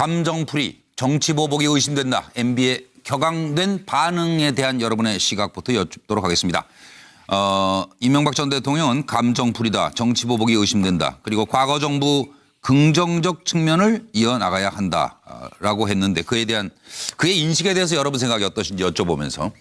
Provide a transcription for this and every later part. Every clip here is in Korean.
감정풀이, 정치보복이 의심된다. MB의 격앙된 반응에 대한 여러분의 시각부터 여쭙도록 하겠습니다. 이명박 전 대통령은 감정풀이다, 정치보복이 의심된다. 그리고 과거 정부 긍정적 측면을 이어나가야 한다라고 했는데 그에 대한 그의 인식에 대해서 여러분 생각이 어떠신지 여쭤보면서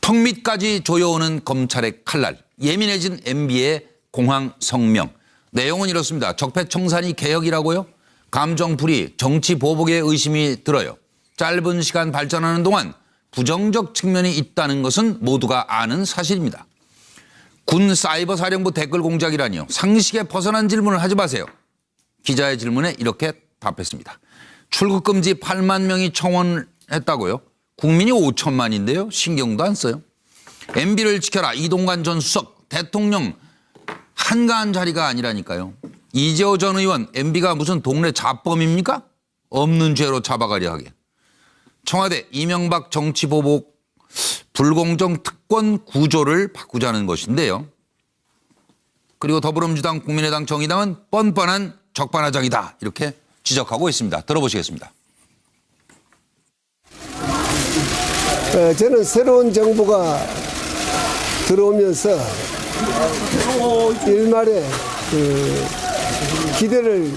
턱밑까지 조여오는 검찰의 칼날, 예민해진 MB의 공황 성명. 내용은 이렇습니다. 적폐청산이 개혁이라고요? 감정풀이, 정치보복에 의심이 들어요. 짧은 시간 발전하는 동안 부정적 측면이 있다는 것은 모두가 아는 사실입니다. 군 사이버사령부 댓글 공작이라니요. 상식에 벗어난 질문을 하지 마세요. 기자의 질문에 이렇게 답했습니다. 출국금지 8만 명이 청원했다고요? 국민이 5천만인데요. 신경도 안 써요. MB를 지켜라. 이동관 전 수석. 대통령 한가한 자리가 아니라니까요. 이재호 전 의원, MB가 무슨 동네 잡범입니까? 없는 죄로 잡아가려 하게. 청와대 이명박 정치보복 불공정 특권 구조를 바꾸자는 것인데요. 그리고 더불어민주당, 국민의당, 정의당은 뻔뻔한 적반하장이다. 이렇게 지적하고 있습니다. 들어보시겠습니다. 저는 새로운 정부가 들어오면서 일말에 기대를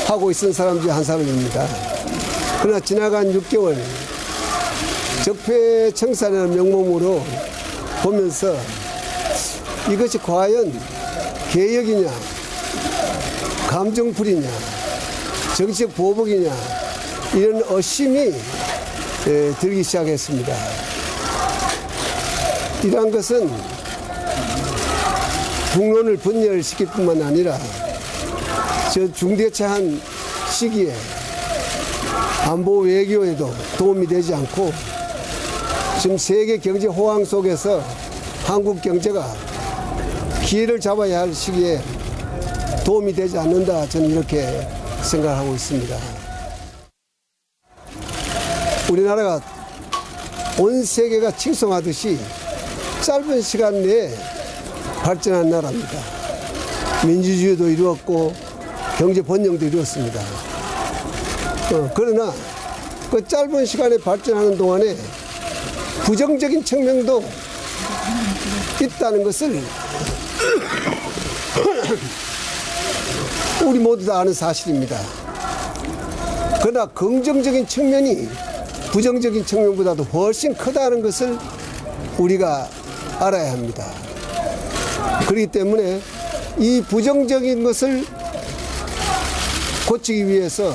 하고 있은 사람 중 한 사람입니다. 그러나 지나간 6개월 적폐청산이라는 명목으로 보면서 이것이 과연 개혁이냐, 감정풀이냐, 정치적 보복이냐 이런 의심이 들기 시작했습니다. 이러한 것은 국론을 분열시킬 뿐만 아니라 저 중대차한 시기에 안보 외교에도 도움이 되지 않고 지금 세계 경제 호황 속에서 한국 경제가 기회를 잡아야 할 시기에 도움이 되지 않는다. 저는 이렇게 생각하고 있습니다. 우리나라가 온 세계가 칭송하듯이 짧은 시간 내에 발전한 나라입니다. 민주주의도 이루었고 경제 번영도 이루었습니다. 그러나 그 짧은 시간에 발전하는 동안에 부정적인 측면도 있다는 것을 우리 모두 다 아는 사실입니다. 그러나 긍정적인 측면이 부정적인 측면보다도 훨씬 크다는 것을 우리가 알아야 합니다. 그렇기 때문에 이 부정적인 것을 고치기 위해서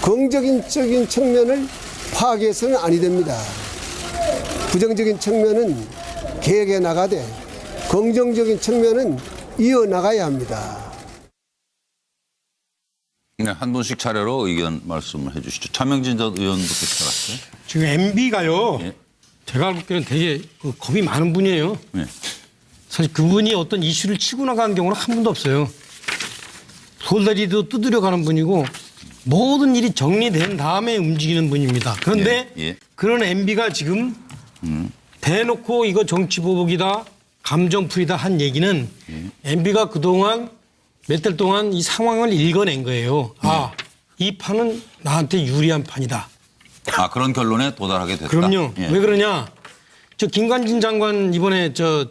긍정적인 측면을 파괴해서는 아니 됩니다. 부정적인 측면은 개혁해 나가되 긍정적인 측면은 이어나가야 합니다. 네, 한 분씩 차례로 의견 말씀을 해 주시죠. 차명진 전 의원부터 시작할게요. 지금 MB가요. 예. 제가 알고 있기로는 되게 겁이 많은 분이에요. 네. 사실 그분이 어떤 이슈를 치고 나가는 경우는 한 번도 없어요. 돌다리도 두드려 가는 분이고 모든 일이 정리된 다음에 움직이는 분입니다. 그런데 그런 MB가 지금 대놓고 이거 정치보복이다, 감정풀이다 한 얘기는 MB가 그동안 몇 달 동안 이 상황을 읽어낸 거예요. 아, 이 판은 나한테 유리한 판이다. 아, 그런 결론에 도달하게 됐다. 그럼요. 예. 왜 그러냐? 저 김관진 장관 이번에 저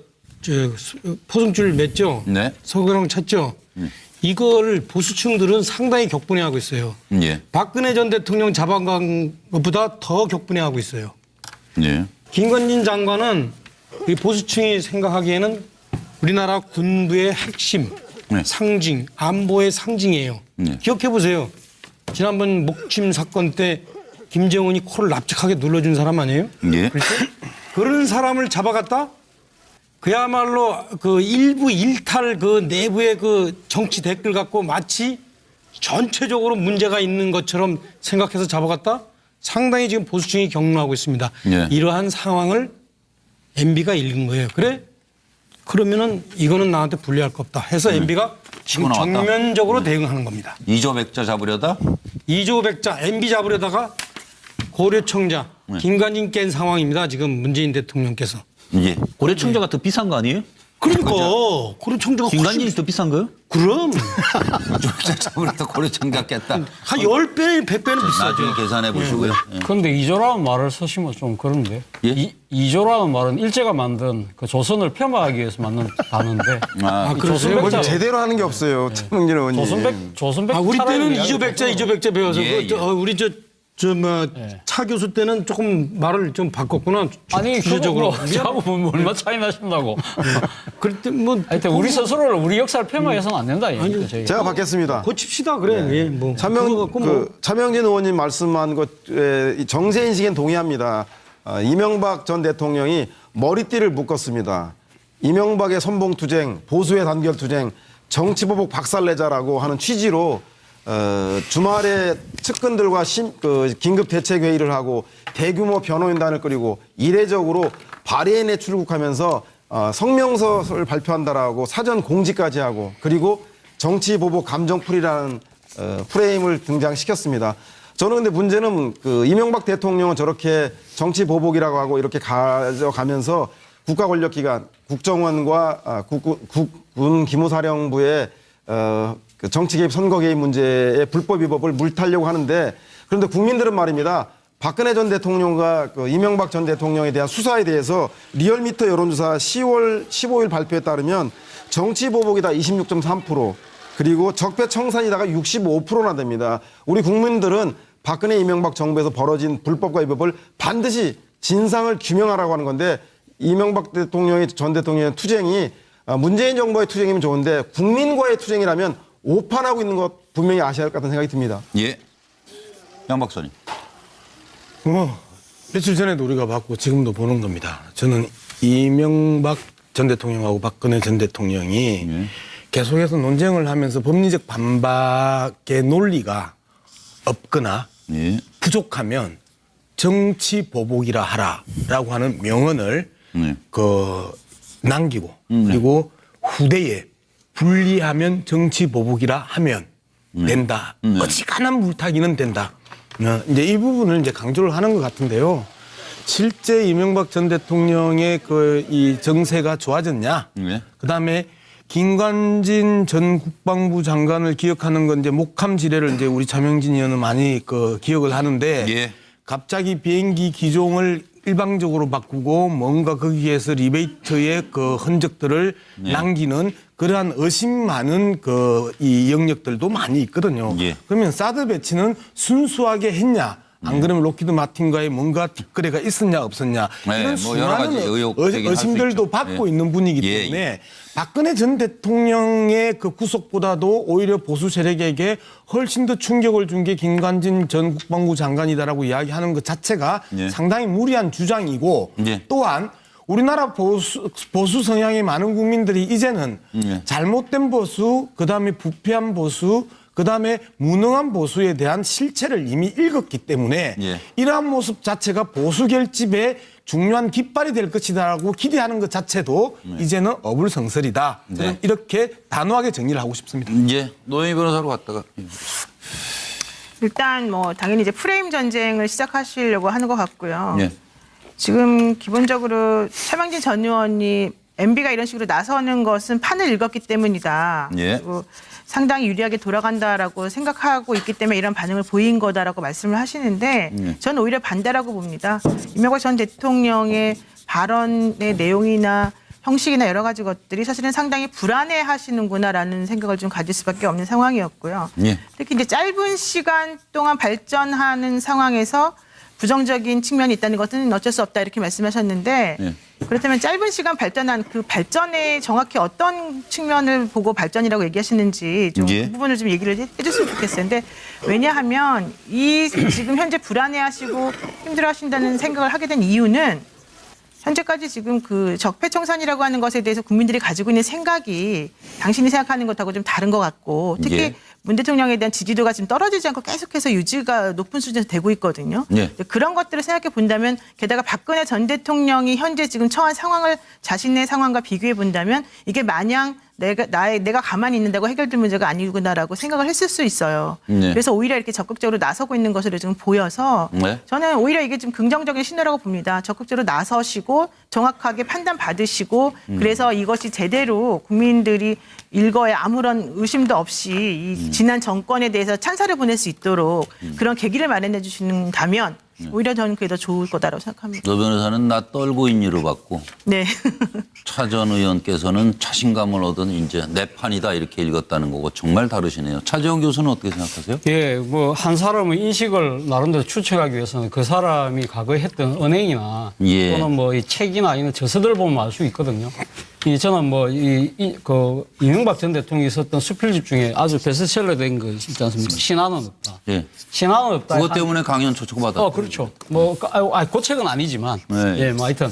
포승줄 맸죠? 네. 서울랑 찼죠? 이걸 보수층들은 상당히 격분해하고 있어요. 예. 박근혜 전 대통령 잡아간 것보다 더 격분해하고 있어요. 예. 김관진 장관은 이 보수층이 생각하기에는 우리나라 군부의 핵심, 네. 상징, 안보의 상징이에요. 네. 기억해 보세요. 지난번 목침 사건 때 김정은이 코를 납작하게 눌러준 사람 아니에요? 예. 그렇죠? 그런 사람을 잡아갔다? 그야말로 그 일부 일탈 그 내부의 그 정치 댓글 갖고 마치 전체적으로 문제가 있는 것처럼 생각해서 잡아갔다? 상당히 지금 보수층이 격노하고 있습니다. 예. 이러한 상황을 MB가 읽은 거예요. 그래? 그러면은 이거는 나한테 불리할 거 없다 해서 MB가 지금 치고 나왔다? 정면적으로 대응하는 겁니다. 이조백자 잡으려다? 이조백자 MB 잡으려다가 고려청자 김관진 깬 상황입니다. 지금 문재인 대통령께서. 예. 고려청자가 더 비싼 거 아니에요? 그러니까 고려청자가 인간인이 더 비싼 거요? 그럼 조작자부터 고려청자겠다. 한 10배, 100배는 비싸죠. 나중에 계산해 보시고요. 예. 그런데 이조라는 말을 쓰시면 좀 그런데 예? 이조라는 말은 일제가 만든 그 조선을 폄하하기 위해서 만든 단어인데 아, 그러세요? 조선백자 제대로 하는 게 없어요. 최명진 의원님. 조선백 우리 때는 차라리 이조백자 배워서 예, 예. 우리 차 교수 때는 조금 말을 좀 바꿨구나. 아니 주제적으로. 그거 저하고 얼마 차이 나신다고. 그때 뭐 하여튼 우리 스스로를 우리 역사를 폄하해서는 안 된다. 얘기죠, 저희. 제가 받겠습니다. 고칩시다 그래. 예, 뭐. 그거 갖고 뭐. 차명진 의원님 말씀한 것에 정세 인식엔 동의합니다. 이명박 전 대통령이 머리띠를 묶었습니다. 이명박의 선봉투쟁, 보수의 단결투쟁, 정치보복 박살내자라고 하는 취지로 주말에 측근들과 긴급 대책 회의를 하고 대규모 변호인단을 꾸리고 이례적으로 바레인에 출국하면서 성명서를 발표한다라고 사전 공지까지 하고 그리고 정치보복 감정풀이라는 프레임을 등장시켰습니다. 저는 근데 문제는 이명박 대통령은 저렇게 정치보복이라고 하고 이렇게 가져가면서 국가 권력기관 국정원과 국군 기무사령부의 그 정치 개입, 선거 개입 문제의 불법 위법을 물타려고 하는데 그런데 국민들은 말입니다. 박근혜 전 대통령과 이명박 전 대통령에 대한 수사에 대해서 리얼미터 여론조사 10월 15일 발표에 따르면 정치 보복이다 26.3% 그리고 적폐청산이다가 65%나 됩니다. 우리 국민들은 박근혜 이명박 정부에서 벌어진 불법과 위법을 반드시 진상을 규명하라고 하는 건데 이명박 전 대통령의 투쟁이 문재인 정부의 투쟁이면 좋은데 국민과의 투쟁이라면 오판하고 있는 것 분명히 아셔야 할 것 같은 생각이 듭니다. 예. 양 박사님. 며칠 전에도 우리가 봤고 지금도 보는 겁니다. 저는 이명박 전 대통령하고 박근혜 전 대통령이 계속해서 논쟁을 하면서 법리적 반박의 논리가 없거나 예. 부족하면 정치 보복이라 하라라고 하는 명언을 남기고 그리고 후대에 분리하면 정치 보복이라 하면 된다. 어지간한 물타기는 된다. 이제 이 부분을 이제 강조를 하는 것 같은데요. 실제 이명박 전 대통령의 이 정세가 좋아졌냐? 그다음에 김관진 전 국방부 장관을 기억하는 건 이제 목함 지뢰를 이제 우리 차명진 의원은 많이 기억을 하는데 예. 갑자기 비행기 기종을 일방적으로 바꾸고 뭔가 거기에서 리베이트의 흔적들을 남기는 그러한 의심 많은 이 영역들도 많이 있거든요. 예. 그러면 사드 배치는 순수하게 했냐? 안 그러면 로키드 마틴과의 뭔가 뒷거래가 있었냐 없었냐 네, 이런 뭐 여러 가지 수많은 의혹 제기를 할수 의심들도 있죠. 받고 예. 있는 분이기 예, 때문에 박근혜 전 대통령의 구속보다도 오히려 보수 세력에게 훨씬 더 충격을 준 게 김관진 전 국방부 장관이다라고 이야기하는 것 자체가 예. 상당히 무리한 주장이고 예. 또한 우리나라 보수 성향의 많은 국민들이 이제는 잘못된 보수, 그다음에 부패한 보수, 그다음에 무능한 보수에 대한 실체를 이미 읽었기 때문에 예. 이러한 모습 자체가 보수 결집의 중요한 깃발이 될 것이다라고 기대하는 것 자체도 이제는 어불성설이다. 저는 네. 이렇게 단호하게 정리를 하고 싶습니다. 예. 노영희 변호사로 갔다가. 일단 당연히 이제 프레임 전쟁을 시작하시려고 하는 것 같고요. 예. 지금 기본적으로 차명진 전 의원이 MB가 이런 식으로 나서는 것은 판을 읽었기 때문이다. 예. 그리고 상당히 유리하게 돌아간다라고 생각하고 있기 때문에 이런 반응을 보인 거다라고 말씀을 하시는데 저는 오히려 반대라고 봅니다. 이명박 전 대통령의 발언의 내용이나 형식이나 여러 가지 것들이 사실은 상당히 불안해하시는구나라는 생각을 좀 가질 수밖에 없는 상황이었고요. 예. 특히 이제 짧은 시간 동안 발전하는 상황에서 부정적인 측면이 있다는 것은 어쩔 수 없다 이렇게 말씀하셨는데 예. 그렇다면 짧은 시간 발전한 그 발전에 정확히 어떤 측면을 보고 발전이라고 얘기하시는지 좀 예. 그 부분을 좀 얘기를 해줬으면 좋겠어요. 근데 왜냐하면 이 지금 현재 불안해하시고 힘들어하신다는 생각을 하게 된 이유는 현재까지 지금 그 적폐청산이라고 하는 것에 대해서 국민들이 가지고 있는 생각이 당신이 생각하는 것하고 좀 다른 것 같고 특히 예. 문 대통령에 대한 지지도가 지금 떨어지지 않고 계속해서 유지가 높은 수준에서 되고 있거든요. 예. 그런 것들을 생각해 본다면 게다가 박근혜 전 대통령이 현재 지금 처한 상황을 자신의 상황과 비교해 본다면 이게 마냥 내가 가만히 있는다고 해결될 문제가 아니구나라고 생각을 했을 수 있어요. 네. 그래서 오히려 이렇게 적극적으로 나서고 있는 것으로 지금 보여서 네. 저는 오히려 이게 좀 긍정적인 신호라고 봅니다. 적극적으로 나서시고 정확하게 판단 받으시고 그래서 이것이 제대로 국민들이 일거에 아무런 의심도 없이 이 지난 정권에 대해서 찬사를 보낼 수 있도록 그런 계기를 마련해 주신다면 오히려 저는 그게 더 좋을 거다라고 생각합니다. 노 변호사는 나 떨고 있니로 받고 네. 차 전 의원께서는 자신감을 얻은 이제 내 판이다 이렇게 읽었다는 거고 정말 다르시네요. 차재원 교수는 어떻게 생각하세요? 예, 뭐 한 사람의 인식을 나름대로 추측하기 위해서는 그 사람이 과거에 했던 언행이나 예. 또는 뭐 이 책이나 이런 저서들을 보면 알 수 있거든요. 저는 뭐 그 이명박 전 대통령이 썼던 수필집 중에 아주 베스트셀러 된 거 있지 않습니까? 신화는 없다. 예. 신화는 없다. 그것 때문에 강연 초청받았죠. 그렇죠. 뭐, 그 책은 아니지만. 네. 예, 뭐 하여튼.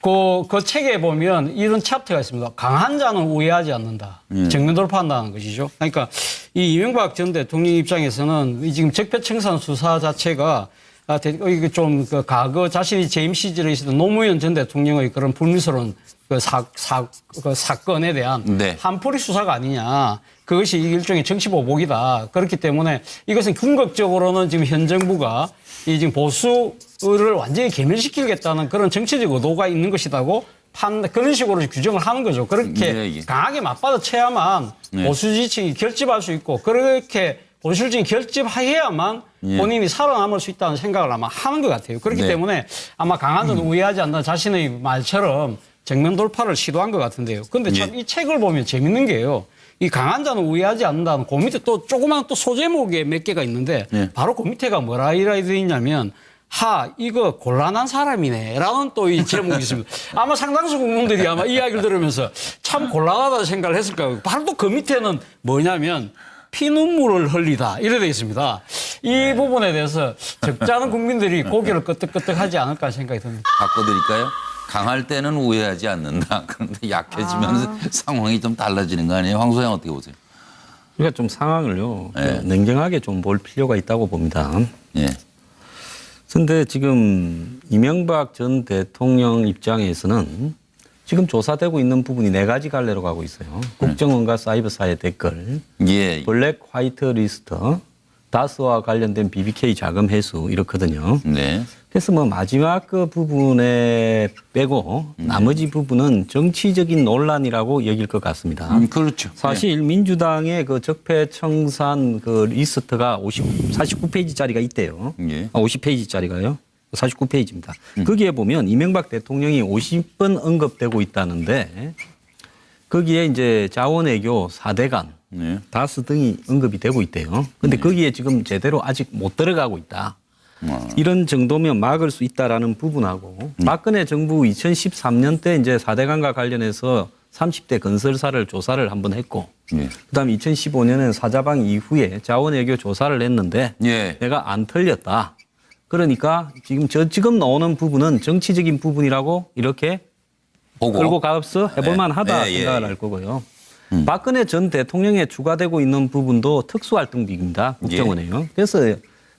그 책에 보면 이런 챕터가 있습니다. 강한 자는 우회하지 않는다. 정면 돌파한다는 것이죠. 그러니까 이 이명박 전 대통령 입장에서는 이 지금 적폐청산 수사 자체가 이게 좀 그 과거 자신이 재임 시절에 있었던 노무현 전 대통령의 그런 불미스러운 그 사건에 대한 네. 한풀이 수사가 아니냐. 그것이 일종의 정치 보복이다. 그렇기 때문에 이것은 궁극적으로는 지금 현 정부가 이 지금 보수를 완전히 괴멸시키겠다는 그런 정치적 의도가 있는 것이라고 그런 식으로 규정을 하는 거죠. 그렇게 예. 강하게 맞받아쳐야만 네. 보수 지층이 결집할 수 있고 그렇게 보수 지층이 결집해야만 본인이 살아남을 수 있다는 생각을 아마 하는 것 같아요. 그렇기 네. 때문에 아마 강한 자는 우회하지 않는 자신의 말처럼 정면 돌파를 시도한 것 같은데요. 그런데 참 이 책을 보면 재밌는 게요. 이 강한 자는 우회하지 않는다는 그 밑에 또 조그만 또 소제목에 몇 개가 있는데 바로 그 밑에가 뭐라 되어 있냐면 이거 곤란한 사람이네 라는 또 이 제목이 있습니다. 아마 상당수 국민들이 아마 이야기를 들으면서 참 곤란하다는 생각을 했을 거예요. 바로 또 그 밑에는 뭐냐면 피눈물을 흘리다 이래 되어 있습니다. 이 부분에 대해서 적잖은 국민들이 고개를 끄덕끄덕하지 않을까 생각이 듭니다. 바꿔드릴까요? 강할 때는 우회하지 않는다. 그런데 약해지면 상황이 좀 달라지는 거 아니에요? 황 소장 어떻게 보세요? 우리가 좀 상황을요. 네. 냉정하게 좀 볼 필요가 있다고 봅니다. 예. 그런데 지금 이명박 전 대통령 입장에서는 지금 조사되고 있는 부분이 4가지 갈래로 가고 있어요. 국정원과 사이버사의 댓글, 예. 블랙 화이트 리스트, 다스와 관련된 BBK 자금 회수 이렇거든요. 네. 그래서 뭐 마지막 그 부분에 빼고 나머지 부분은 정치적인 논란이라고 여길 것 같습니다. 그렇죠. 사실 민주당의 그 적폐청산 그 리스트가 49페이지짜리가 있대요. 예. 50페이지짜리가요. 49페이지입니다. 거기에 보면 이명박 대통령이 50번 언급되고 있다는데 거기에 이제 자원외교 4대간 네. 다스 등이 언급이 되고 있대요. 근데 거기에 지금 제대로 아직 못 들어가고 있다. 이런 정도면 막을 수 있다라는 부분하고 박근혜 정부 2013년 때 이제 4대강과 관련해서 30대 건설사를 조사를 한번 했고 그다음에 2015년에는 사자방 이후에 자원외교 조사를 했는데 예. 내가 안 틀렸다. 그러니까 지금 나오는 부분은 정치적인 부분이라고 이렇게 보고. 끌고 가서 해볼만 하다 예, 예, 생각을 예. 할 거고요. 박근혜 전 대통령에 추가되고 있는 부분도 특수활동비입니다. 국정원에요. 그래서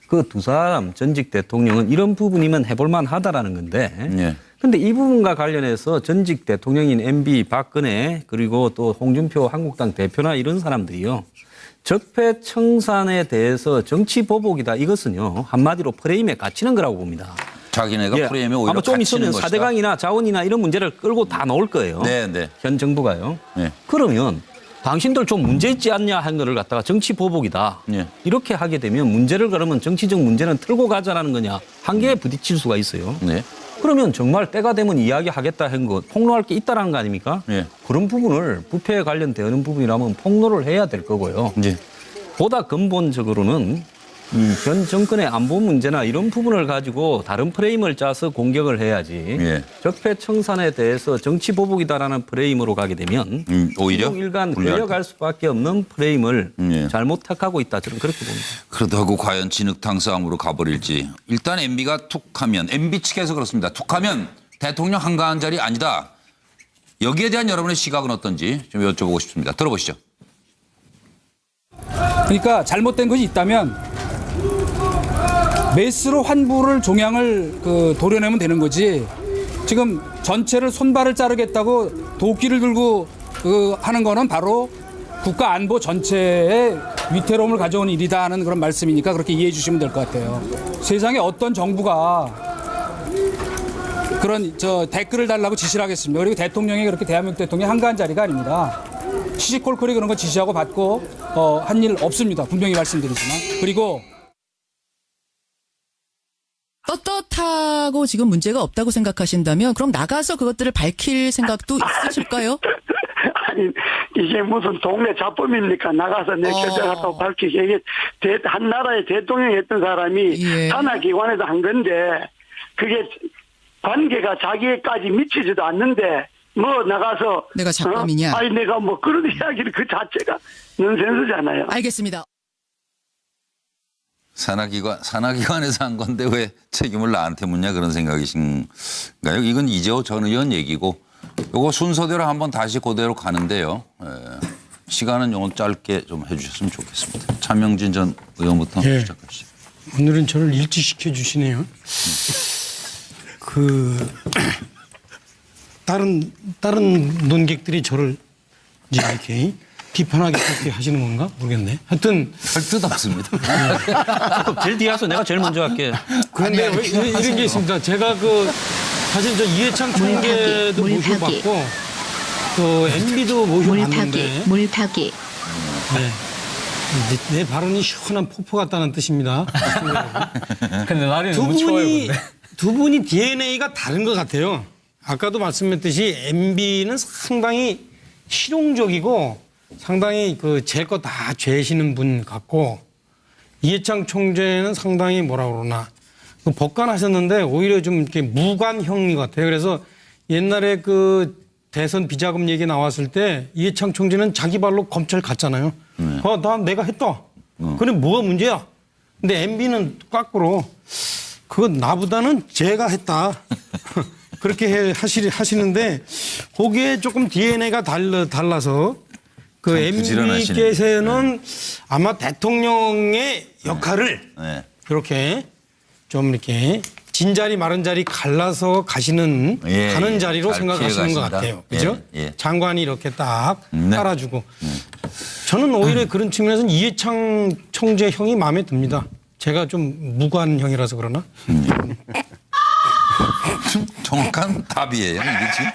그 두 사람 전직 대통령은 이런 부분이면 해볼만 하다라는 건데 예. 근데 이 부분과 관련해서 전직 대통령인 MB 박근혜 그리고 또 홍준표 한국당 대표나 이런 사람들이요. 적폐청산에 대해서 정치 보복이다. 이것은요. 한마디로 프레임에 갇히는 거라고 봅니다. 자기네가 프레임에 오히려 아마 좀 갇히는 있으면 것이다. 4대강이나 자원이나 이런 문제를 끌고 다 나올 거예요. 네, 네. 현 정부가요. 네. 그러면 당신들 좀 문제 있지 않냐 하는 거를 갖다가 정치 보복이다. 네. 이렇게 하게 되면 문제를 그러면 정치적 문제는 틀고 가자라는 거냐. 한계에 부딪힐 수가 있어요. 네. 그러면 정말 때가 되면 이야기하겠다 한 거 폭로할 게 있다라는 거 아닙니까? 네. 그런 부분을 부패에 관련되는 부분이라면 폭로를 해야 될 거고요. 네. 보다 근본적으로는 현 정권의 안보 문제나 이런 부분을 가지고 다른 프레임을 짜서 공격을 해야지. 예. 적폐청산에 대해서 정치 보복이다라는 프레임으로 가게 되면 오히려 일간 불리할 끌려갈 수밖에 없는 프레임을 예. 잘못 택하고 있다. 저는 그렇게 봅니다. 그렇다고 과연 진흙탕 싸움으로 가버릴지. 일단 MB가 툭하면 MB 측에서 그렇습니다. 툭하면 대통령 한가한 자리 아니다. 여기에 대한 여러분의 시각은 어떤지 좀 여쭤보고 싶습니다. 들어보시죠. 그러니까 잘못된 것이 있다면 메스로 환불을 종양을 도려내면 되는 거지. 지금 전체를 손발을 자르겠다고 도끼를 들고 하는 거는 바로 국가 안보 전체에 위태로움을 가져오는 일이다 하는 그런 말씀이니까 그렇게 이해해 주시면 될 것 같아요. 세상에 어떤 정부가 그런 댓글을 달라고 지시를 하겠습니다. 그리고 대통령이 그렇게 대한민국 대통령이 한가한 자리가 아닙니다. 시시콜콜이 그런 거 지시하고 받고 한 일 없습니다. 분명히 말씀드리지만. 그리고 떳떳하고 지금 문제가 없다고 생각하신다면 그럼 나가서 그것들을 밝힐 생각도 있으실까요? 아니 이게 무슨 동네 잡범입니까? 나가서 내 결정했다고 밝히게 이게 한 나라의 대통령이 했던 사람이 예. 산하기관에서 한 건데 그게 관계가 자기에까지 미치지도 않는데 뭐 나가서 내가 잡범이냐? 아니 내가 뭐 그런 이야기를 그 자체가 넌센스잖아요. 알겠습니다. 산하기관에서 한 건데 왜 책임을 나한테 묻냐 그런 생각이신가요? 이건 이재호 전 의원 얘기고 요거 순서대로 한번 다시 그대로 가는데요. 시간은 요건 짧게 좀 해주셨으면 좋겠습니다. 차명진 전 의원부터 예. 시작하시죠. 오늘은 저를 일치시켜 주시네요. 다른 논객들이 저를 이제 이렇게 비판하게 그렇게 하시는 건가 모르겠네. 하여튼 할 뜻 없습니다. 제일 뒤에 와서 내가 제일 먼저 할게. 그런데 이런 게 있습니다. 제가 사실 저 이해창 총재도 모셔봤고 또 MB도 모셔봤는데 물파기. 네. 내 발언이 시원한 폭포 같다는 뜻입니다. 근데 날이 너무 추워요. 두 분이 DNA가 다른 것 같아요. 아까도 말씀했듯이 MB는 상당히 실용적이고 상당히 제 거 다 죄시는 분 같고 이해창 총재는 상당히 뭐라 그러나 법관하셨는데 오히려 좀 이렇게 무관형 같아요. 그래서 옛날에 대선 비자금 얘기 나왔을 때 이해창 총재는 자기 발로 검찰 갔잖아요. 내가 했다. 그래 뭐가 문제야? 근데 MB는 거꾸로 그건 나보다는 제가 했다. 그렇게 하시는데 거기에 조금 DNA가 달라서 MB께서는 아마 대통령의 역할을 이렇게 좀 이렇게 진자리 마른 자리 갈라서 가는 자리로 생각하시는 것 같아요. 그죠? 장관이 이렇게 딱 깔아주고. 저는 오히려 그런 측면에서는 이해창 총재 형이 마음에 듭니다. 제가 좀 무관형이라서 그러나? 좀 정확한 답이에요. 이게 지금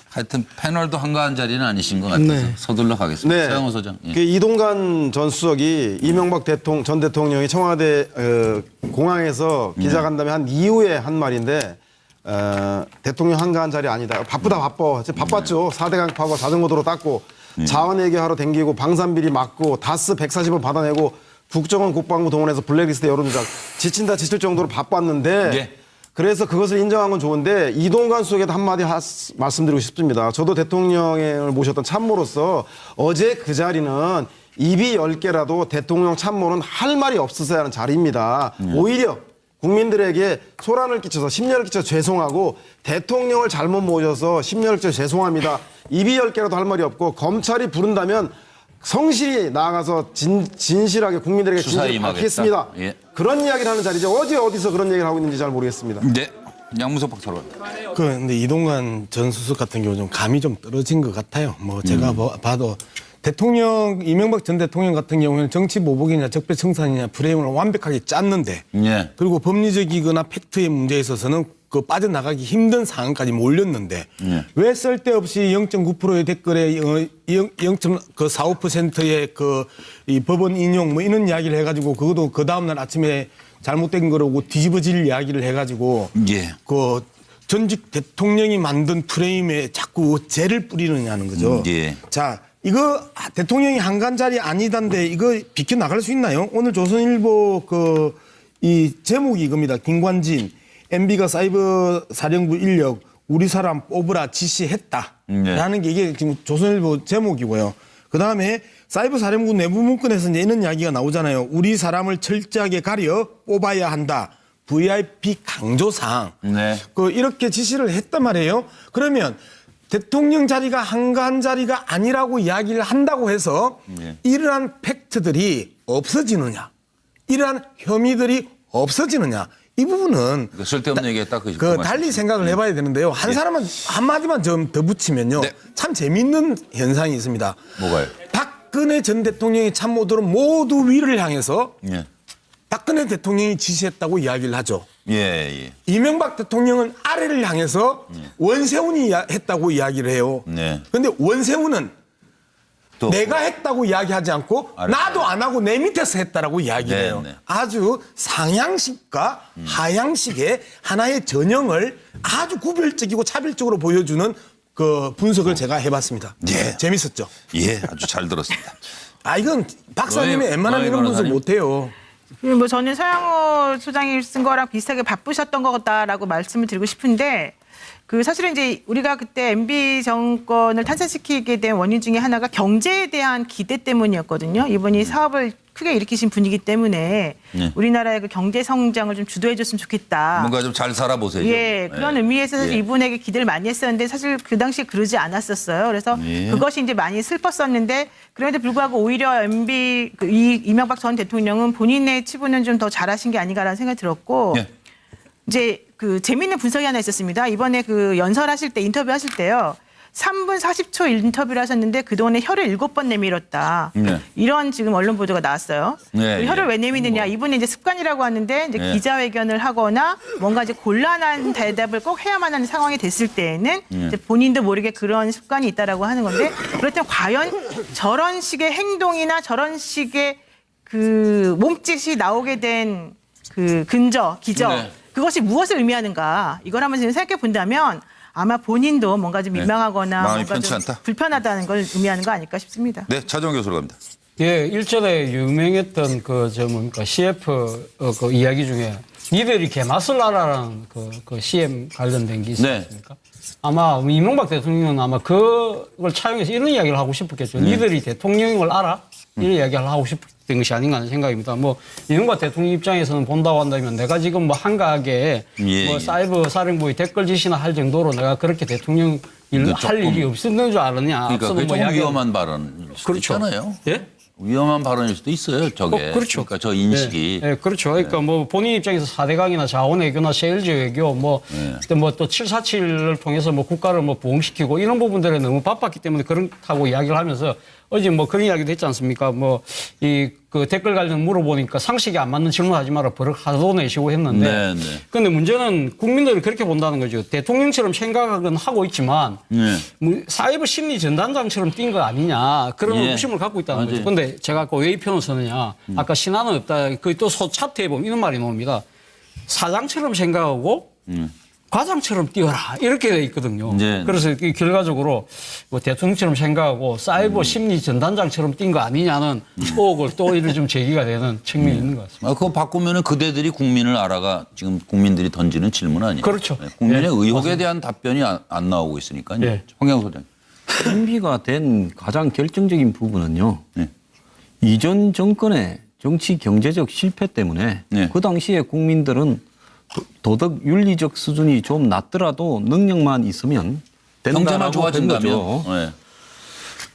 하여튼 패널도 한가한 자리는 아니신 것 같아서 네. 서둘러 가겠습니다. 네. 서영호 소장. 예. 그 이동관 전 수석이 이명박 전 대통령이 청와대 공항에서 기자간담회 한 이후에 한 말인데 대통령 한가한 자리 아니다. 바빠. 바빴죠. 4대강 파고 자전거 도로 닦고 자원 외교하러 댕기고 방산비리 막고 다스 140원 받아내고 국정원 국방부 동원해서 블랙리스트 여론조작 지친다 지칠 정도로 바빴는데 그래서 그것을 인정한 건 좋은데 이동관 수석에도 한마디 말씀드리고 싶습니다. 저도 대통령을 모셨던 참모로서 어제 그 자리는 입이 10개라도 대통령 참모는 할 말이 없었어야 하는 자리입니다. 오히려 국민들에게 소란을 끼쳐서 심려를 끼쳐서 죄송하고 대통령을 잘못 모셔서 심려를 끼쳐서 죄송합니다. 입이 10개라도 할 말이 없고 검찰이 부른다면 성실히 나아가서 진실하게 국민들에게 진실을 밝히겠습니다. 예. 그런 이야기를 하는 자리죠. 어디서 그런 얘기를 하고 있는지 잘 모르겠습니다. 네. 양무석 박사로. 근데 이동관 전 수석 같은 경우 좀 감이 좀 떨어진 것 같아요. 제가 봐도 이명박 전 대통령 같은 경우에는 정치 보복이냐 적폐청산이냐 프레임을 완벽하게 짰는데 그리고 법리적이거나 팩트의 문제에 있어서는 빠져나가기 힘든 상황까지 몰렸는데 왜 쓸데없이 0.9%의 댓글에 0.45%의 이 법원 인용 이런 이야기를 해가지고 그것도 그 다음날 아침에 잘못된 거라고 뒤집어질 이야기를 해가지고 전직 대통령이 만든 프레임에 자꾸 죄를 뿌리느냐는 거죠. 자, 이거 대통령이 한간 자리 아니던데 이거 비켜 나갈 수 있나요? 오늘 조선일보 이 제목이 이겁니다. 김관진 MB가 사이버 사령부 인력 우리 사람 뽑으라 지시했다라는 게 이게 지금 조선일보 제목이고요. 그 다음에 사이버 사령부 내부 문건에서 이제 이런 이야기가 나오잖아요. 우리 사람을 철저하게 가려 뽑아야 한다. VIP 강조사항. 이렇게 지시를 했단 말이에요. 그러면 대통령 자리가 한가한 자리가 아니라고 이야기를 한다고 해서 이러한 팩트들이 없어지느냐. 이러한 혐의들이 없어지느냐. 이 부분은 쓸데없는 얘기했다. 그 달리 생각을 해봐야 되는데요. 한 사람은 한마디만 좀 더 붙이면요. 네. 참 재미있는 현상이 있습니다. 뭐가요? 박근혜 전 대통령이 참모들은 모두 위를 향해서 예. 박근혜 대통령이 지시했다고 이야기를 하죠. 예. 이명박 대통령은 아래를 향해서 원세훈이 했다고 이야기를 해요. 네. 그런데 원세훈은 또 내가 했다고 이야기하지 않고 나도 안 하고 내 밑에서 했다라고 이야기를 해요. 네. 아주 상향식과 하향식의 하나의 전형을 아주 구별적이고 차별적으로 보여주는 그 분석을 제가 해봤습니다. 예. 재밌었죠? 예, 아주 잘 들었습니다. 이건 박사님이 너희 웬만하면 이런 분석 변호사님? 못해요. 뭐 저는 서양호 소장이 쓴 거랑 비슷하게 바쁘셨던 것 같다라고 말씀을 드리고 싶은데 그 사실은 이제 우리가 그때 MB 정권을 탄생시키게 된 원인 중에 하나가 경제에 대한 기대 때문이었거든요. 이분이 사업을 크게 일으키신 분이기 때문에 네. 우리나라의 그 경제 성장을 좀 주도해줬으면 좋겠다. 뭔가 좀 잘 살아보세요. 예, 그런 의미에서 사실 이분에게 기대를 많이 했었는데 사실 그 당시에 그러지 않았었어요. 그래서 예. 그것이 이제 많이 슬펐었는데 그런데 불구하고 오히려 MB 이명박 전 대통령은 본인의 치부는 좀 더 잘하신 게 아닌가라는 생각이 들었고 예. 이제 그 재미있는 분석이 하나 있었습니다. 이번에 그 연설하실 때 인터뷰하실 때요. 3분 40초 인터뷰를 하셨는데 그동안에 혀를 7번 내밀었다. 네. 이런 지금 언론 보도가 나왔어요. 네, 혀를 예. 왜 내미느냐. 이분은 이제 습관이라고 하는데 이제 네. 기자회견을 하거나 뭔가 이제 곤란한 대답을 꼭 해야만 하는 상황이 됐을 때에는 이제 본인도 모르게 그런 습관이 있다라고 하는 건데 그렇다면 과연 저런 식의 행동이나 저런 식의 그 몸짓이 나오게 된 그 근저, 기저 네. 그것이 무엇을 의미하는가 이걸 한번 생각해 본다면 아마 본인도 뭔가 좀 민망하거나 마음이 뭔가 편치 좀 않다. 불편하다는 걸 의미하는 거 아닐까 싶습니다. 네, 차정 교수로 갑니다. 예, 일전에 유명했던 그 뭡니까 CF 그 이야기 중에 니들이 개맛을 알아라는 그 CM 관련된 게 있지 네. 않습니까? 아마 이명박 대통령은 아마 그걸 차용해서 이런 이야기를 하고 싶었겠죠. 니들이 대통령을 알아? 이런 이야기를 하고 싶었던 것이 아닌가 하는 생각입니다. 뭐 이명박 대통령 입장에서는 본다고 한다면 내가 지금 뭐 한가하게 뭐 사이버 사령부의 댓글 지시나 할 정도로 내가 그렇게 대통령 일을 할 일이 없었는 줄 알았냐? 그러니까 그게 좀 위험한 발언일 수도 그렇죠. 있잖아요. 예? 위험한 발언일 수도 있어요. 저게. 그렇죠. 그러니까 저 인식이. 네, 그렇죠. 그러니까 뭐 본인 입장에서 4대강이나 자원외교나 셰일즈 외교 뭐 그때 뭐 또 747을 통해서 뭐 국가를 뭐 부흥시키고 이런 부분들에 너무 바빴기 때문에 그렇다고 이야기를 하면서 어제 뭐 그런 이야기도 했지 않습니까? 뭐 이 그 댓글 관련 물어보니까 상식이 안 맞는 질문하지 마라 버럭 하도 내시고 했는데. 네, 네. 근데 문제는 국민들은 그렇게 본다는 거죠. 대통령처럼 생각은 하고 있지만 뭐 사이버 심리 전단장처럼 뛴 거 아니냐 그런 의구심을 갖고 있다는 맞아요. 거죠. 근데 제가 아까 왜 이 편을 쓰느냐. 아까 신화는 없다. 그 또 차트에 보면 이런 말이 나옵니다. 사장처럼 생각하고 과장처럼 뛰어라 이렇게 돼 있거든요. 네. 그래서 결과적으로 뭐 대통령처럼 생각하고 사이버 심리 전단장처럼 뛴 거 아니냐는 의혹을 또 이런 좀 제기가 되는 측면이 있는 것 같습니다. 그거 바꾸면은 그대들이 국민을 알아가 지금 국민들이 던지는 질문 아니에요. 그렇죠. 네, 국민의 예, 의혹에 맞습니다. 대한 답변이 안 나오고 있으니까요. 예. 황경 소장. MB가 된 가장 결정적인 부분은요. 네. 이전 정권의 정치 경제적 실패 때문에 네. 그 당시에 국민들은 도덕 윤리적 수준이 좀 낮더라도 능력만 있으면 경제만 된다라고 된 좋아진다면. 거죠. 네.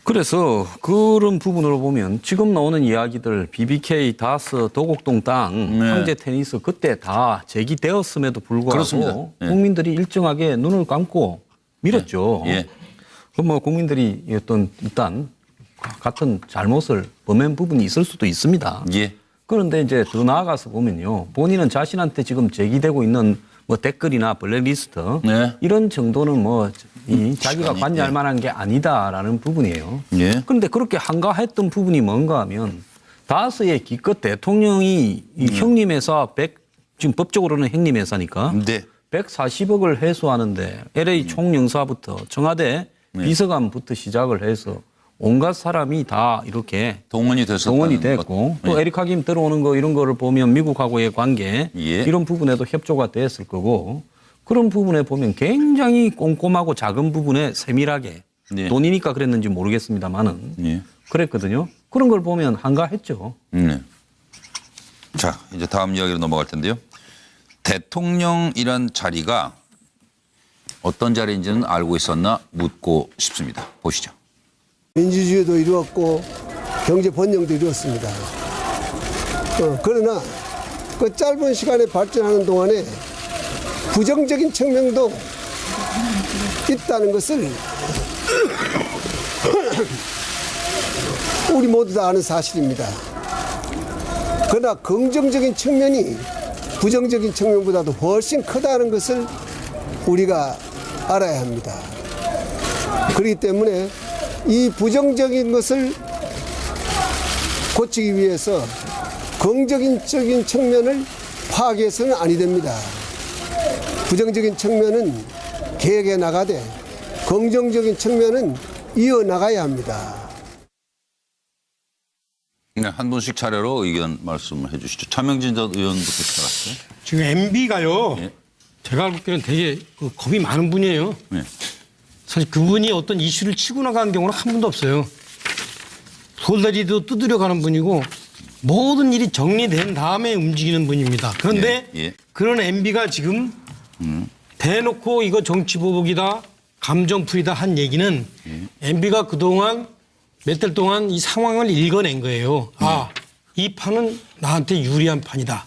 그래서 그런 부분으로 보면 지금 나오는 이야기들 BBK, 다스, 도곡동 땅, 네. 황제 테니스 그때 다 제기되었음에도 불구하고 그렇습니다. 네. 국민들이 일정하게 눈을 감고 밀었죠. 예. 그럼 뭐 국민들이 어떤 일단 같은 잘못을 범한 부분이 있을 수도 있습니다. 예. 그런데 이제 더 나아가서 보면요. 본인은 자신한테 지금 제기되고 있는 뭐 댓글이나 블랙리스트 네. 이런 정도는 뭐 이 자기가 시간이, 관여할 예. 만한 게 아니다라는 부분이에요. 예. 그런데 그렇게 한가했던 부분이 뭔가 하면 다스의 기껏 대통령이 이 형님회사 지금 법적으로는 형님회사니까 네. 140억을 회수하는데 LA 총영사부터 청와대 비서관부터 시작을 해서 온갖 사람이 다 이렇게 동원이 됐었다는 동원이 됐고 것. 또 에릭 하김 들어오는 거 이런 거를 보면 미국하고의 관계 예. 이런 부분에도 협조가 됐을 거고 그런 부분에 보면 굉장히 꼼꼼하고 작은 부분에 세밀하게 예. 돈이니까 그랬는지 모르겠습니다만은 예. 그랬거든요. 그런 걸 보면 한가했죠. 네. 자, 이제 다음 이야기로 넘어갈 텐데요. 대통령이란 자리가 어떤 자리인지는 알고 있었나 묻고 싶습니다. 보시죠. 민주주의도 이루었고 경제 번영도 이루었습니다. 그러나 그 짧은 시간에 발전하는 동안에 부정적인 측면도 있다는 것을 우리 모두 다 아는 사실입니다. 그러나 긍정적인 측면이 부정적인 측면보다도 훨씬 크다는 것을 우리가 알아야 합니다. 그렇기 때문에 이 부정적인 것을 고치기 위해서 긍정적인 측면을 파괴해서는 아니 됩니다. 부정적인 측면은 개혁해 나가되 긍정적인 측면은 이어나가야 합니다. 네, 한 분씩 차례로 의견 말씀을 해 주시죠. 차명진 전 의원부터 시작할게요. 지금 MB가요. 예. 제가 알고 있기로는 되게 겁이 많은 분이에요. 네. 사실 그분이 어떤 이슈를 치고 나가는 경우는 한 번도 없어요. 솔다리도 두드려 가는 분이고 모든 일이 정리된 다음에 움직이는 분입니다. 그런데 그런 MB가 지금 대놓고 이거 정치보복이다, 감정풀이다 한 얘기는 MB가 그동안 몇 달 동안 이 상황을 읽어낸 거예요. 아, 이 판은 나한테 유리한 판이다.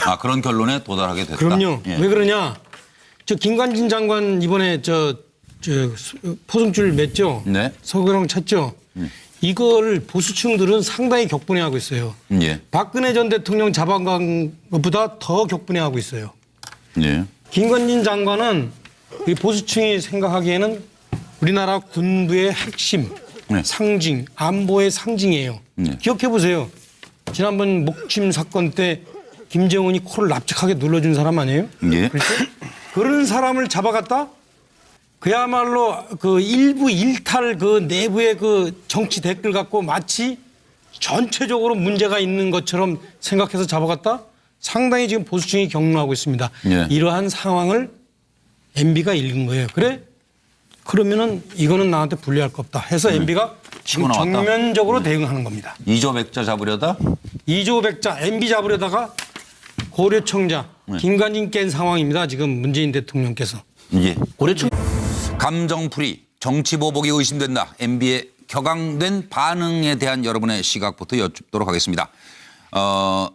아, 그런 결론에 도달하게 됐다. 그럼요. 예. 왜 그러냐? 저 김관진 장관 이번에 저 포승줄 맸죠? 네. 서구랑 찼죠? 이걸 보수층들은 상당히 격분해하고 있어요. 예. 박근혜 전 대통령 잡아간 것보다 더 격분해하고 있어요. 예. 김관진 장관은 이 보수층이 생각하기에는 우리나라 군부의 핵심, 상징, 안보의 상징이에요. 기억해 보세요. 지난번 목침 사건 때 김정은이 코를 납작하게 눌러준 사람 아니에요? 예. 그렇죠? 그런 사람을 잡아갔다? 그야말로 그 일부 일탈 그 내부의 그 정치 댓글 갖고 마치 전체적으로 문제가 있는 것처럼 생각해서 잡아갔다? 상당히 지금 보수층이 격노하고 있습니다. 예. 이러한 상황을 MB가 읽은 거예요. 그래? 그러면은 이거는 나한테 불리할 거 없다 해서 MB가 지금 나왔다. 정면적으로 대응하는 겁니다. 이조백자 잡으려다? 이조백자 MB 잡으려다가 고려청자 김관진 깬 상황입니다. 지금 문재인 대통령께서. 예. 고려청 감정풀이, 정치보복이 의심된다. MB의 격앙된 반응에 대한 여러분의 시각부터 여쭙도록 하겠습니다.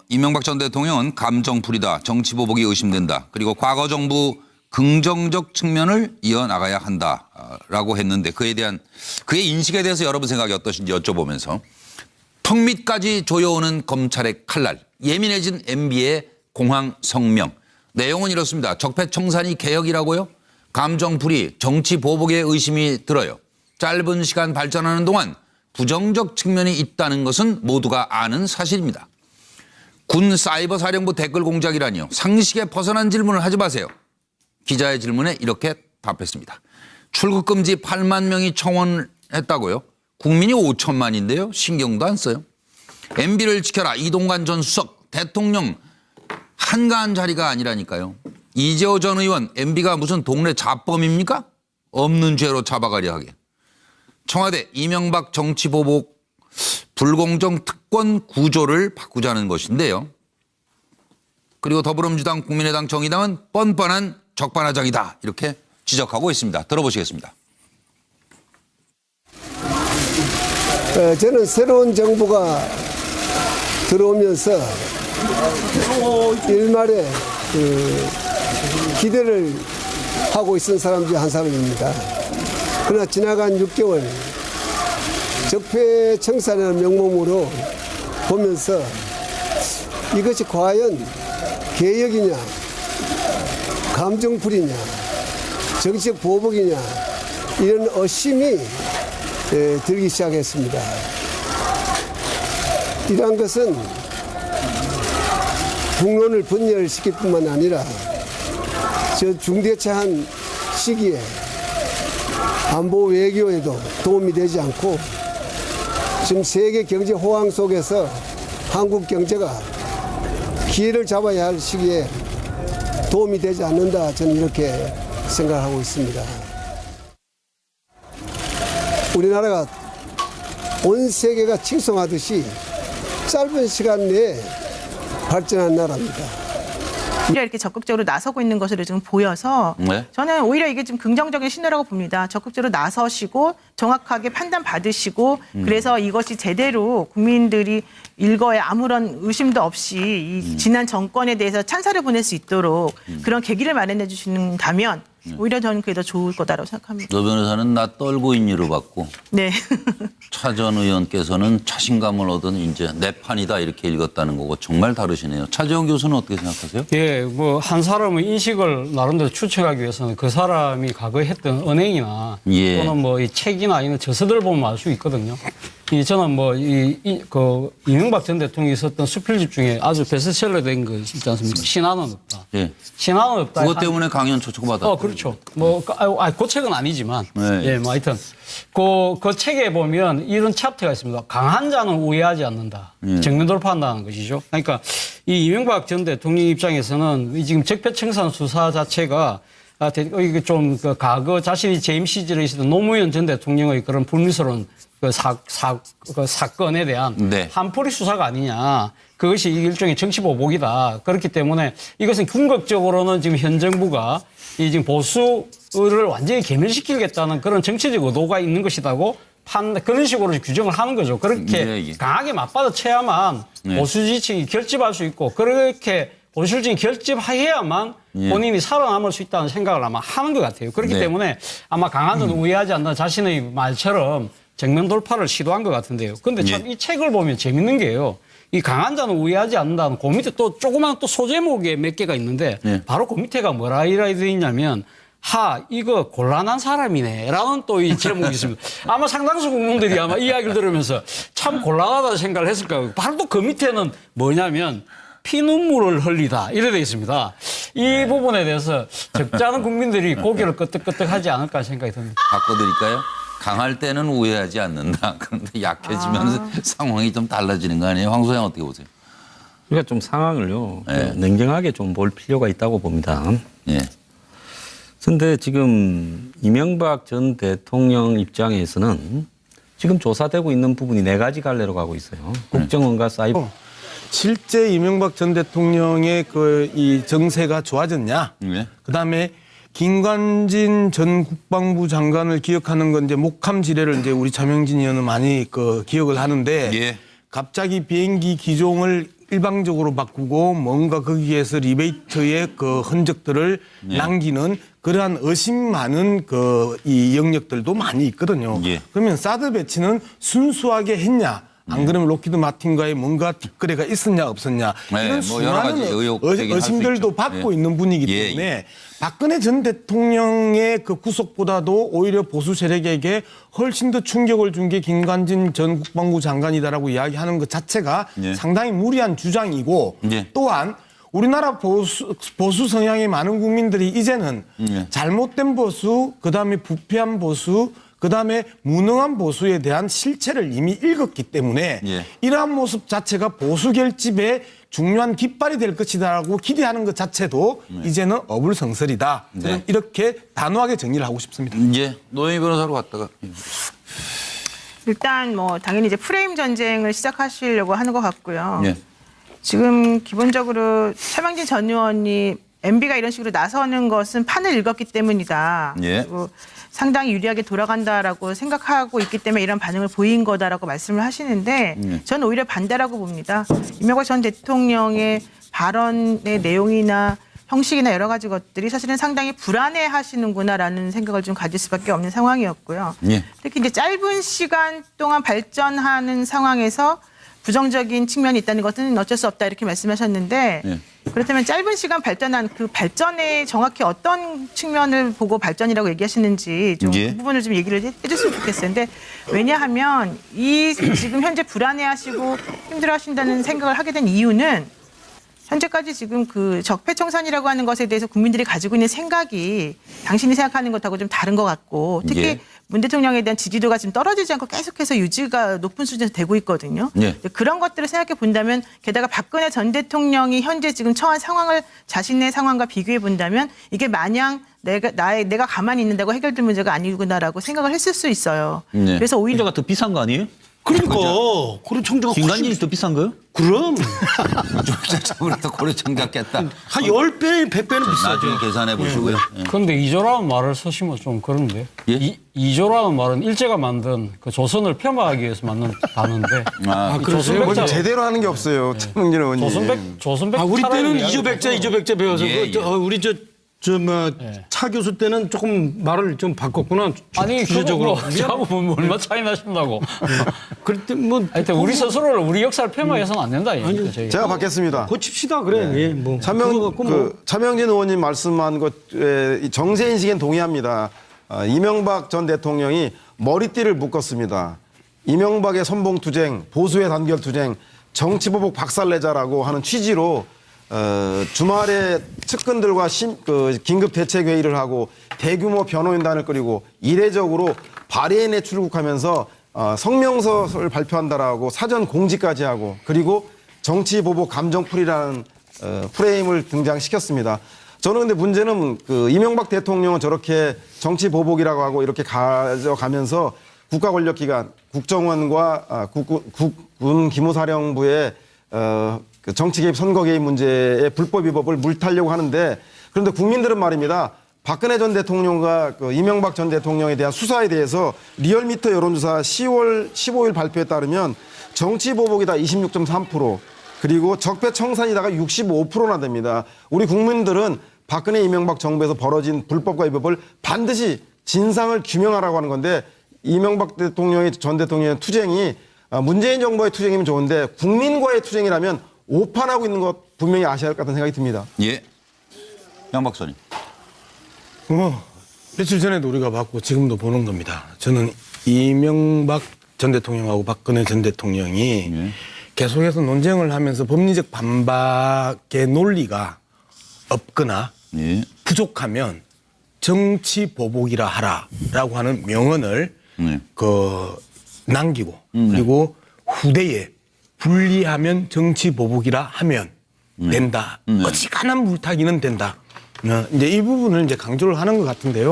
이명박 전 대통령은 감정풀이다, 정치보복이 의심된다. 그리고 과거 정부 긍정적 측면을 이어나가야 한다라고 했는데 그에 대한 그의 인식에 대해서 여러분 생각이 어떠신지 여쭤보면서 턱밑까지 조여오는 검찰의 칼날, 예민해진 MB의 공황 성명. 내용은 이렇습니다. 적폐청산이 개혁이라고요? 감정풀이, 정치보복에 의심이 들어요. 짧은 시간 발전하는 동안 부정적 측면이 있다는 것은 모두가 아는 사실입니다. 군 사이버 사령부 댓글 공작이라니요. 상식에 벗어난 질문을 하지 마세요. 기자의 질문에 이렇게 답했습니다. 출국금지 8만 명이 청원했다고요? 국민이 5천만인데요. 신경도 안 써요. MB를 지켜라. 이동관 전 수석. 대통령 한가한 자리가 아니라니까요. 이재호 전 의원, MB가 무슨 동네 잡범입니까? 없는 죄로 잡아가려 하게. 청와대 이명박 정치보복 불공정 특권 구조를 바꾸자는 것인데요. 그리고 더불어민주당, 국민의당, 정의당은 뻔뻔한 적반하장이다 이렇게 지적하고 있습니다. 들어보시겠습니다. 저는 새로운 정부가 들어오면서 일말에 기대를 하고 있는 사람 중 한 사람입니다. 그러나 지나간 6개월 적폐청산이라는 명목으로 보면서 이것이 과연 개혁이냐, 감정풀이냐, 정치적 보복이냐 이런 의심이 들기 시작했습니다. 이러한 것은 국론을 분열시킬 뿐만 아니라 저 중대차한 시기에 안보 외교에도 도움이 되지 않고 지금 세계 경제 호황 속에서 한국 경제가 기회를 잡아야 할 시기에 도움이 되지 않는다, 저는 이렇게 생각하고 있습니다. 우리나라가 온 세계가 칭송하듯이 짧은 시간 내에 발전한 나라입니다. 오히려 이렇게 적극적으로 나서고 있는 것으로 좀 보여서 네. 저는 오히려 이게 좀 긍정적인 신호라고 봅니다. 적극적으로 나서시고 정확하게 판단 받으시고 그래서 이것이 제대로 국민들이 일거에 아무런 의심도 없이 이 지난 정권에 대해서 찬사를 보낼 수 있도록 그런 계기를 마련해 주신다면 오히려 저는 그게 더 좋을 거다라고 생각합니다. 노 변호사는 나 떨고 있니로 받고 네. 차 전 의원께서는 자신감을 얻은 이제 내 판이다 이렇게 읽었다는 거고 정말 다르시네요. 차재원 교수는 어떻게 생각하세요? 예, 뭐 한 사람의 인식을 나름대로 추측하기 위해서는 그 사람이 과거에 했던 언행이나 예. 또는 뭐 이 책이나 이런 저서들 보면 알 수 있거든요. 저는 뭐 그 이명박 전 대통령이 썼던 수필집 중에 아주 베스트셀러 된 거 있지 않습니까? 신화는 없다. 예. 신화는 없다. 그것 때문에 강연 초청받았죠. 그렇죠. 뭐, 그 책은 아니지만. 네. 예, 뭐 하여튼. 그 책에 보면 이런 챕터가 있습니다. 강한 자는 우회하지 않는다. 정면 돌파한다는 것이죠. 그러니까 이 이명박 전 대통령 입장에서는 이 지금 적폐청산 수사 자체가 이게 좀 그 과거 자신이 재임 시절에 있었던 노무현 전 대통령의 그런 불미스러운 그 사건에 대한 네. 한풀이 수사가 아니냐. 그것이 일종의 정치 보복이다. 그렇기 때문에 이것은 궁극적으로는 지금 현 정부가 이 지금 보수를 완전히 괴멸시키겠다는 그런 정치적 의도가 있는 것이라고 그런 식으로 규정을 하는 거죠. 그렇게 네, 예. 강하게 맞받아쳐야만 네. 보수 지층이 결집할 수 있고 그렇게 보수 지층이 결집해야만 예. 본인이 살아남을 수 있다는 생각을 아마 하는 것 같아요. 그렇기 네. 때문에 아마 강한 자는 우회하지 않는 자신의 말처럼 정면 돌파를 시도한 것 같은데요. 그런데 참 이 책을 보면 재밌는 게요. 이 강한 자는 우회하지 않는다는 그 밑에 또 조그만 또 소제목에 몇 개가 있는데 네. 되어 바로 그 밑에가 뭐라 되어 있냐면 이거 곤란한 사람이네 라는 또 이 제목이 있습니다. 아마 상당수 국민들이 아마 이야기를 들으면서 참 곤란하다는 생각을 했을 거예요. 바로 또 그 밑에는 뭐냐면 피눈물을 흘리다 이래 되어 있습니다. 이 부분에 대해서 적잖은 국민들이 고개를 끄덕끄덕하지 않을까 생각이 듭니다. 바꿔드릴까요? 강할 때는 우회하지 않는다. 그런데 약해지면 상황이 좀 달라지는 거 아니에요? 황 소장 어떻게 보세요? 그러니까 좀 상황을요. 네. 냉정하게 좀 볼 필요가 있다고 봅니다. 예. 그런데 지금 이명박 전 대통령 입장에서는 지금 조사되고 있는 부분이 4가지 갈래로 가고 있어요. 국정원과 사이버. 실제 이명박 전 대통령의 이 정세가 좋아졌냐? 네. 그다음에 김관진 전 국방부 장관을 기억하는 건 이제 목함 지뢰를 이제 우리 차명진 의원은 많이 기억을 하는데 예. 갑자기 비행기 기종을 일방적으로 바꾸고 뭔가 거기에서 리베이트의 그 흔적들을 남기는 그러한 의심 많은 이 영역들도 많이 있거든요. 예. 그러면 사드 배치는 순수하게 했냐? 안 그러면 록히드 마틴과의 뭔가 뒷거래가 있었냐 없었냐 네, 이런 뭐 여러 가지 수많은 의혹 제기를 할수 의심들도 있죠. 받고 예. 있는 분이기 예, 때문에 박근혜 전 대통령의 그 구속보다도 오히려 보수 세력에게 훨씬 더 충격을 준 게 김관진 전 국방부 장관이다라고 이야기하는 것 자체가 예. 상당히 무리한 주장이고 예. 또한 우리나라 보수 성향의 많은 국민들이 이제는 잘못된 보수, 그다음에 부패한 보수, 그다음에 무능한 보수에 대한 실체를 이미 읽었기 때문에 예. 이러한 모습 자체가 보수 결집의 중요한 깃발이 될 것이다라고 기대하는 것 자체도 이제는 어불성설이다. 저는 네. 이렇게 단호하게 정리를 하고 싶습니다. 예. 노영희 변호사로 갔다가. 일단 뭐 당연히 이제 프레임 전쟁을 시작하시려고 하는 것 같고요. 예. 지금 기본적으로 차명진 전 의원이 MB가 이런 식으로 나서는 것은 판을 읽었기 때문이다. 예. 그리고 상당히 유리하게 돌아간다라고 생각하고 있기 때문에 이런 반응을 보인 거다라고 말씀을 하시는데 저는 오히려 반대라고 봅니다. 이명박 전 대통령의 발언의 내용이나 형식이나 여러 가지 것들이 사실은 상당히 불안해하시는구나라는 생각을 좀 가질 수밖에 없는 상황이었고요. 예. 특히 이제 짧은 시간 동안 발전하는 상황에서 부정적인 측면이 있다는 것은 어쩔 수 없다 이렇게 말씀하셨는데 예. 그렇다면 짧은 시간 발전한 그 발전에 정확히 어떤 측면을 보고 발전이라고 얘기하시는지 좀 예. 그 부분을 좀 얘기를 해줬으면 좋겠어요. 근데 왜냐하면 이 지금 현재 불안해하시고 힘들어하신다는 생각을 하게 된 이유는 현재까지 지금 그 적폐청산이라고 하는 것에 대해서 국민들이 가지고 있는 생각이 당신이 생각하는 것하고 좀 다른 것 같고 특히 예. 문 대통령에 대한 지지도가 지금 떨어지지 않고 계속해서 유지가 높은 수준에서 되고 있거든요. 예. 그런 것들을 생각해 본다면 게다가 박근혜 전 대통령이 현재 지금 처한 상황을 자신의 상황과 비교해 본다면 이게 마냥 내가 가만히 있는다고 해결될 문제가 아니구나라고 생각을 했을 수 있어요. 예. 그래서 오히려 더 비싼 거 아니에요? 그러니까 고려청자가 민간인이 더 비싼 거요? 그럼 조직적으로도 고려청자 깼다. 한 10배, 100배는 비싸죠. 나중에 계산해 보시고요. 예. 그런데 이조라는 말을 쓰시면 좀 그런데 이조라는 말은 일제가 만든 그 조선을 폄하하기 위해서 만든 단어인데 그러세요? 뭐 제대로 하는 게 없어요. 최명진 의원님. 조선백 우리 때는 차라리 이조백자 배워서 예, 예. 우리 차 교수 때는 조금 말을 좀 바꿨구나. 아니 주제적으로. 저하고 뭐 얼마 차이 나신다고. 그때 뭐 하여튼 우리 스스로를 우리 역사를 폄하해서는 안 된다. 이거죠, 저희가. 제가 받겠습니다. 고칩시다 그래. 예, 뭐. 그거 갖고 차명진 의원님 말씀한 것에 정세 인식엔 동의합니다. 이명박 전 대통령이 머리띠를 묶었습니다. 이명박의 선봉투쟁, 보수의 단결투쟁, 정치보복 박살내자라고 하는 취지로 주말에 측근들과 긴급 대책 회의를 하고 대규모 변호인단을 꾸리고 이례적으로 바레인에 출국하면서 성명서를 발표한다라고 사전 공지까지 하고 그리고 정치보복 감정풀이라는 프레임을 등장시켰습니다. 저는 근데 문제는 이명박 대통령은 저렇게 정치보복이라고 하고 이렇게 가져가면서 국가 권력기관 국정원과 국군 기무사령부의 그 정치 개입, 선거 개입 문제의 불법 위법을 물타려고 하는데 그런데 국민들은 말입니다. 박근혜 전 대통령과 이명박 전 대통령에 대한 수사에 대해서 리얼미터 여론조사 10월 15일 발표에 따르면 정치 보복이다 26.3% 그리고 적폐청산이다가 65%나 됩니다. 우리 국민들은 박근혜 이명박 정부에서 벌어진 불법과 위법을 반드시 진상을 규명하라고 하는 건데 이명박 전 대통령의 투쟁이 문재인 정부의 투쟁이면 좋은데 국민과의 투쟁이라면 오판하고 있는 것 분명히 아셔야 할 것 같은 생각이 듭니다. 예. 양 박사님. 며칠 전에도 우리가 봤고 지금도 보는 겁니다. 저는 이명박 전 대통령하고 박근혜 전 대통령이 계속해서 논쟁을 하면서 법리적 반박의 논리가 없거나 부족하면 정치 보복이라 하라라고 하는 명언을 남기고 그리고 후대에 분리하면 정치 보복이라 하면 된다. 어지간한 물타기는 된다. 이제 이 부분을 이제 강조를 하는 것 같은데요.